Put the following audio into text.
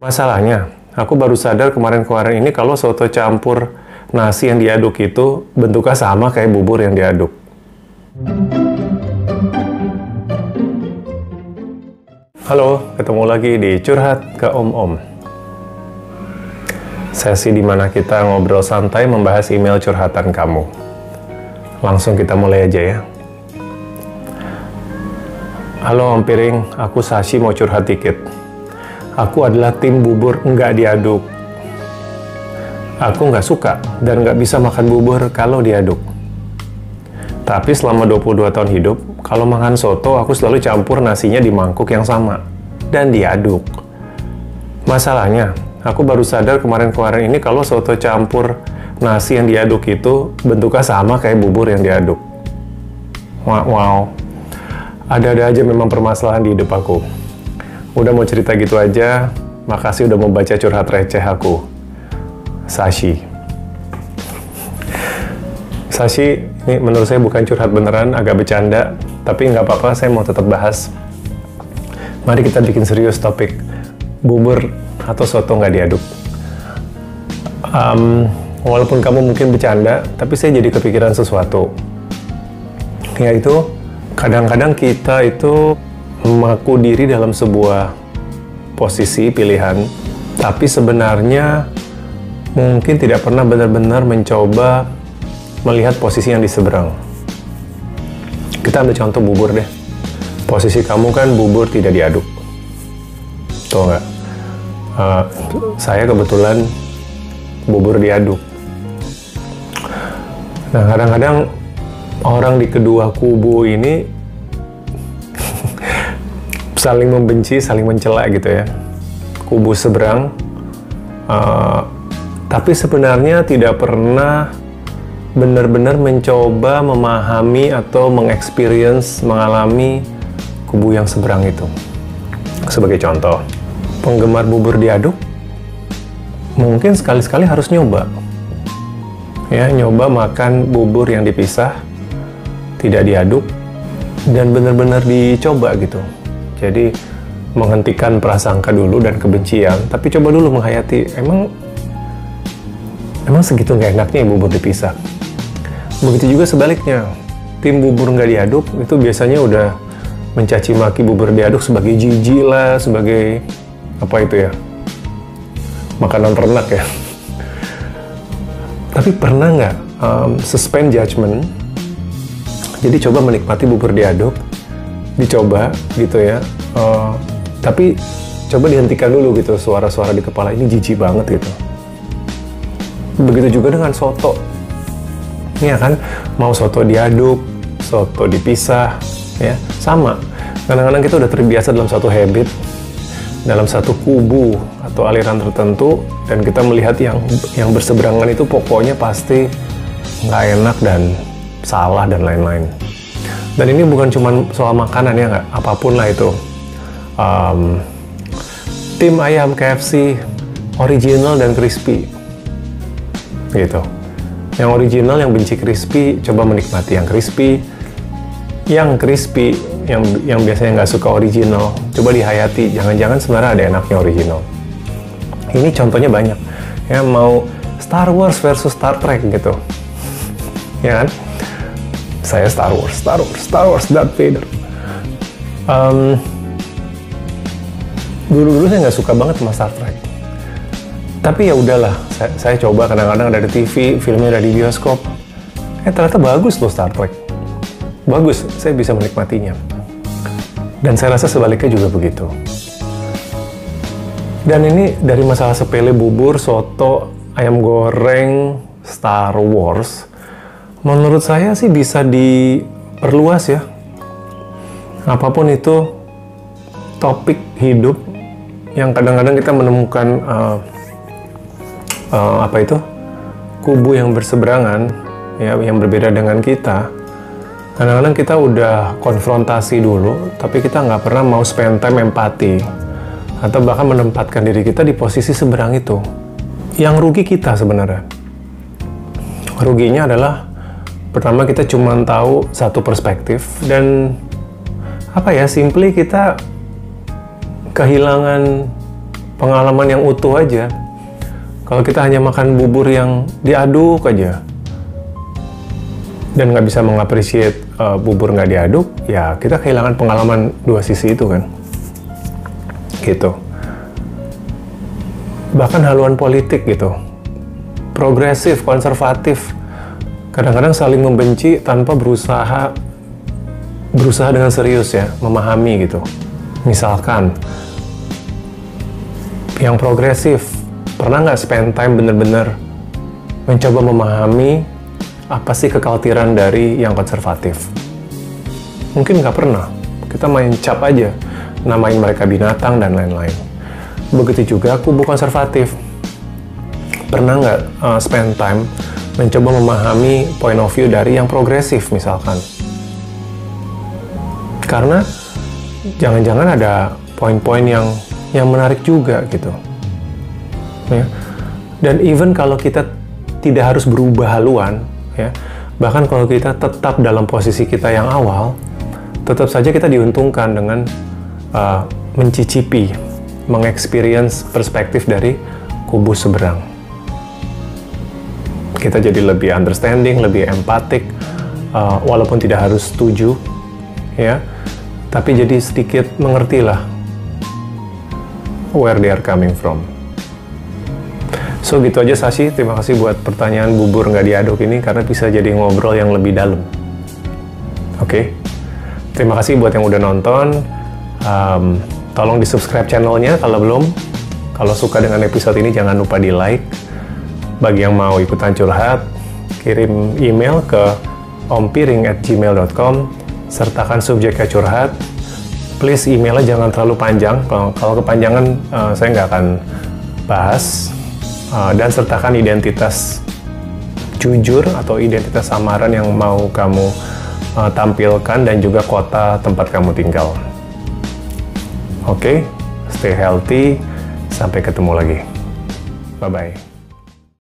Masalahnya, aku baru sadar kemarin-kemarin ini kalau soto campur nasi yang diaduk itu bentuknya sama kayak bubur yang diaduk. Halo, ketemu lagi di Curhat ke Om-Om. Sesi dimana kita ngobrol santai membahas email curhatan kamu. Langsung kita mulai aja ya. Halo Om Piring, aku Sashi mau curhat dikit. Aku adalah tim bubur nggak diaduk. Aku nggak suka dan nggak bisa makan bubur kalau diaduk. Tapi selama 22 tahun hidup, kalau makan soto aku selalu campur nasinya di mangkuk yang sama dan diaduk. Masalahnya, aku baru sadar kemarin-kemarin ini kalau soto campur nasi yang diaduk itu bentuknya sama kayak bubur yang diaduk. Wow. Ada-ada aja memang permasalahan di hidup aku. Udah mau cerita gitu aja, makasih udah mau baca curhat receh aku. Sashi. Sashi, ini menurut saya bukan curhat beneran, agak bercanda, tapi nggak apa-apa, saya mau tetap bahas. Mari kita bikin serius topik bubur atau soto nggak diaduk. Walaupun kamu mungkin bercanda, tapi saya jadi kepikiran sesuatu. Yaitu, kadang-kadang kita itu mengaku diri dalam sebuah posisi pilihan, tapi sebenarnya mungkin tidak pernah benar-benar mencoba melihat posisi yang di seberang. Kita ambil contoh bubur deh. Posisi kamu kan bubur tidak diaduk. Tuh nggak? Saya kebetulan bubur diaduk. Nah, kadang-kadang orang di kedua kubu ini saling membenci, saling mencela gitu ya. Kubu seberang, tapi sebenarnya tidak pernah benar-benar mencoba memahami atau mengexperience, mengalami kubu yang seberang itu. Sebagai contoh, penggemar bubur diaduk mungkin sekali-sekali harus nyoba. Ya, nyoba makan bubur yang dipisah, tidak diaduk, dan benar-benar dicoba gitu. Jadi menghentikan prasangka dulu dan kebencian, tapi coba dulu menghayati, emang segitu nggak enaknya bubur dipisah. Begitu juga sebaliknya, tim bubur nggak diaduk itu biasanya udah mencaci maki bubur diaduk sebagai jijik lah, sebagai apa itu ya, makanan ternak ya. Tapi pernah nggak suspend judgment? Jadi coba menikmati bubur diaduk, dicoba gitu ya, tapi coba dihentikan dulu gitu suara-suara di kepala ini jijik banget gitu. Begitu juga dengan soto, ya kan, mau soto diaduk, soto dipisah, ya sama. Kadang-kadang kita udah terbiasa dalam satu habit, dalam satu kubu atau aliran tertentu, dan kita melihat yang berseberangan itu pokoknya pasti nggak enak dan salah dan lain-lain. Dan ini bukan cuma soal makanan ya, nggak, apapun lah itu. Tim ayam KFC original dan crispy gitu. Yang original yang benci crispy coba menikmati yang crispy. Yang crispy yang biasanya nggak suka original coba dihayati, jangan-jangan sebenarnya ada enaknya original. Ini contohnya banyak ya, mau Star Wars versus Star Trek gitu ya kan. Saya Star Wars, Darth Vader. Dulu saya nggak suka banget sama Star Trek. Tapi ya udahlah, saya coba kadang-kadang ada di TV, filmnya ada di bioskop. Ternyata bagus loh Star Trek. Bagus, saya bisa menikmatinya. Dan saya rasa sebaliknya juga begitu. Dan ini dari masalah sepele bubur, soto, ayam goreng, Star Wars, menurut saya sih bisa diperluas ya. Apapun itu topik hidup yang kadang-kadang kita menemukan kubu yang berseberangan ya, yang berbeda dengan kita. Kadang-kadang kita udah konfrontasi dulu, tapi kita nggak pernah mau spend time empati atau bahkan menempatkan diri kita di posisi seberang itu. Yang rugi kita sebenarnya. Ruginya adalah pertama kita cuma tahu satu perspektif, dan simply kita kehilangan pengalaman yang utuh aja. Kalau kita hanya makan bubur yang diaduk aja dan nggak bisa mengapresiasi bubur nggak diaduk, ya kita kehilangan pengalaman dua sisi itu kan. Gitu. Bahkan haluan politik gitu, progresif, konservatif, kadang-kadang saling membenci tanpa berusaha dengan serius ya, memahami gitu. Misalkan, yang progresif, pernah nggak spend time bener-bener mencoba memahami apa sih kekhawatiran dari yang konservatif? Mungkin nggak pernah. Kita main cap aja, namain mereka binatang dan lain-lain. Begitu juga kubu konservatif. Pernah nggak spend time mencoba memahami point of view dari yang progresif misalkan? Karena jangan-jangan ada poin-poin yang menarik juga gitu. Ya. Dan even kalau kita tidak harus berubah haluan, ya, bahkan kalau kita tetap dalam posisi kita yang awal, tetap saja kita diuntungkan dengan mencicipi, mengexperience perspektif dari kubu seberang. Kita jadi lebih understanding, lebih empatik, walaupun tidak harus setuju, ya, tapi jadi sedikit mengertilah where they are coming from. So gitu aja Sashi, terima kasih buat pertanyaan bubur nggak diaduk ini karena bisa jadi ngobrol yang lebih dalam. Oke, terima kasih buat yang udah nonton. Tolong di subscribe channelnya kalau belum. Kalau suka dengan episode ini jangan lupa di like. Bagi yang mau ikutan curhat, kirim email ke ompiring@gmail.com, sertakan subjeknya curhat. Please emailnya jangan terlalu panjang, kalau kepanjangan saya nggak akan bahas. Dan sertakan identitas jujur atau identitas samaran yang mau kamu tampilkan dan juga kota tempat kamu tinggal. Oke, stay healthy, sampai ketemu lagi. Bye-bye.